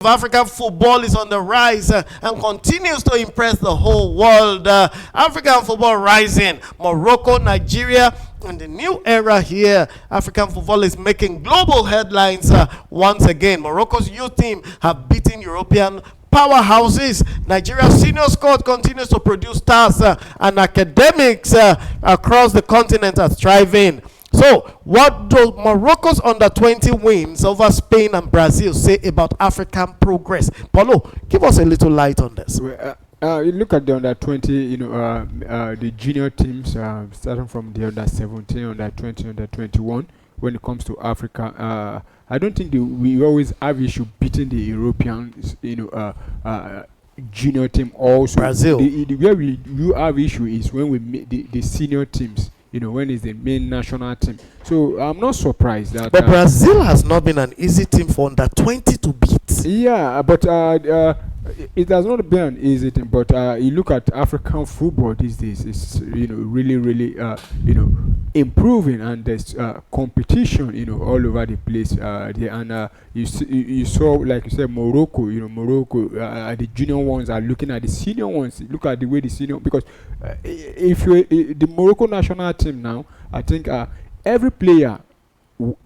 African football is on the rise and continues to impress the whole world. African football rising. Morocco, Nigeria, in the new era here, African football is making global headlines once again. Morocco's youth team have beaten European powerhouses. Nigeria's senior squad continues to produce stars and academics across the continent are thriving. So, what do Morocco's under-20 wins over Spain and Brazil say about African progress? Paulo, give us a little light on this. You look at the under-20, the junior teams, starting from the under-17, under-20, under-21. When it comes to Africa, I don't think we always have issue beating the European, junior team. Also, Brazil. Where you have issue is when we meet the senior teams. When it's the main national team. So I'm not surprised that. But Brazil has not been an easy team for under-20 to beat. Yeah, but it has not been an easy thing. But you look at African football these days, it's really improving, and there's competition all over the place there. And you saw, like you said, Morocco. Morocco, the junior ones are looking at the senior ones. Look at the way the senior, because if you the Morocco national team now, I think every player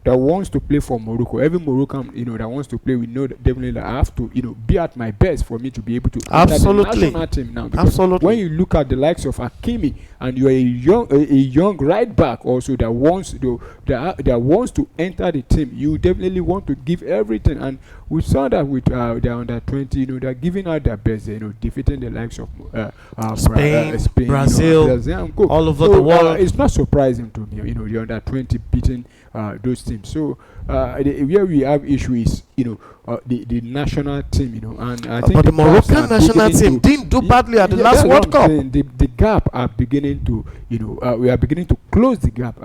that wants to play for Morocco, every Moroccan that wants to play, we know that definitely that I have to be at my best for me to be able to absolutely the national team now. Because absolutely. When you look at the likes of Hakimi, and you're a young right back also that wants to enter the team, you definitely want to give everything. And we saw that with the under-20, they're giving out their best, defeating the likes of Spain, Brazil, all over the world. It's not surprising to me, the under-20 beating those teams. So where we have issue is the national team, and I think but the Moroccan national team didn't do badly at the last World Cup. The gap are beginning to we are beginning to close the gap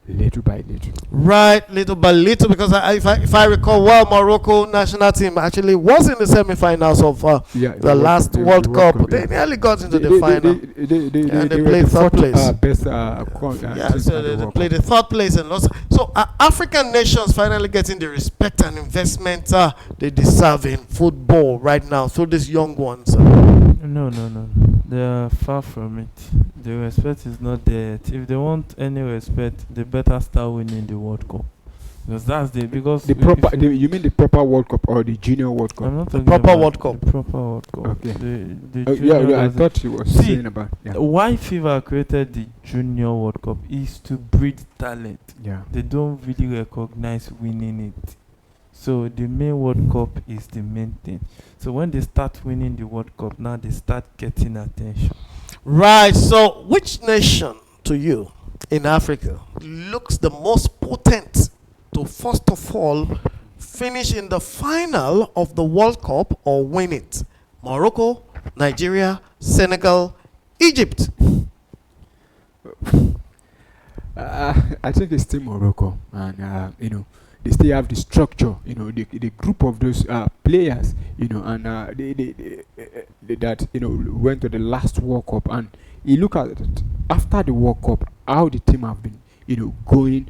little by little. Right, little by little, because if I recall well, Morocco national team actually was in the semi-finals of the last World Cup. They nearly got into the final. They played third place. So they played the third place and lost. So African nations finally getting the respect and investment they deserve in football right now through these young ones. No. They are far from it. The respect is not there. If they want any respect, they better start winning the World Cup. Because that's you mean the proper World Cup or the Junior World Cup? I'm not talking proper about World Cup. The proper World Cup. Okay. The I thought you were saying about. Yeah. Why FIFA created the Junior World Cup is to breed talent. Yeah. They don't really recognize winning it. So the main World Cup is the main thing. So when they start winning the World Cup, now they start getting attention. Right. So which nation to you in Africa looks the most potent to first of all finish in the final of the World Cup or win it? Morocco, Nigeria, Senegal, Egypt. I think it's still Morocco, and they still have the structure, the group of those players, and they that went to the last World Cup, and you look at it after the World Cup, how the team have been, going,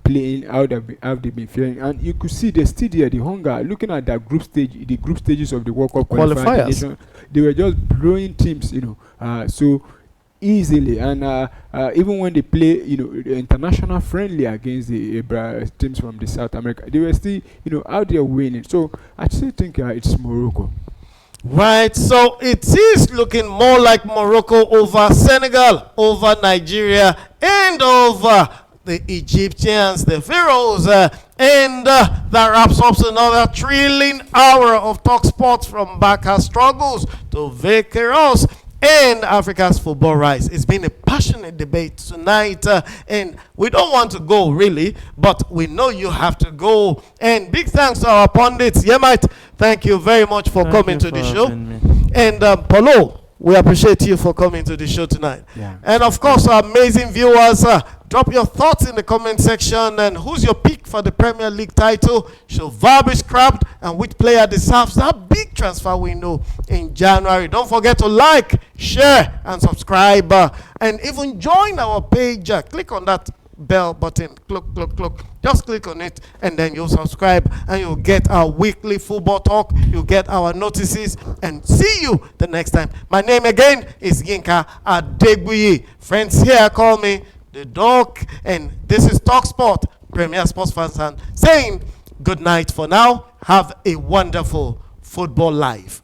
playing, how they been feeling, and you could see they still there, the hunger. Looking at that group stages of the World Cup qualifiers, they were just blowing teams, so easily, and even when they play international friendly against the teams from the South America, they were still out there winning. So I still think it's Morocco. Right, so it is looking more like Morocco over Senegal, over Nigeria, and over the Egyptians, the Pharaohs, and that wraps up another thrilling hour of Talk Sports from Baka struggles to Vaqueros and Africa's football rise. It's been a passionate debate tonight, and we don't want to go really, but we know you have to go. And big thanks to our pundits. Yemite, thank you very much for coming to the show. And Paulo, we appreciate you for coming to the show tonight. Yeah. And of course, our amazing viewers, drop your thoughts in the comment section. And who's your pick for the Premier League title? Should VAR be scrapped? And which player deserves that big transfer window in January? Don't forget to like, share, and subscribe. And even join our page. Click on that bell button. Click, click, click. Just click on it and then you'll subscribe and you'll get our weekly football talk. You'll get our notices and see you the next time. My name again is Yinka Adegbuyi. Friends here call me the dog, and this is Talk Sport, Premier Sports Fans, and saying good night for now. Have a wonderful football life.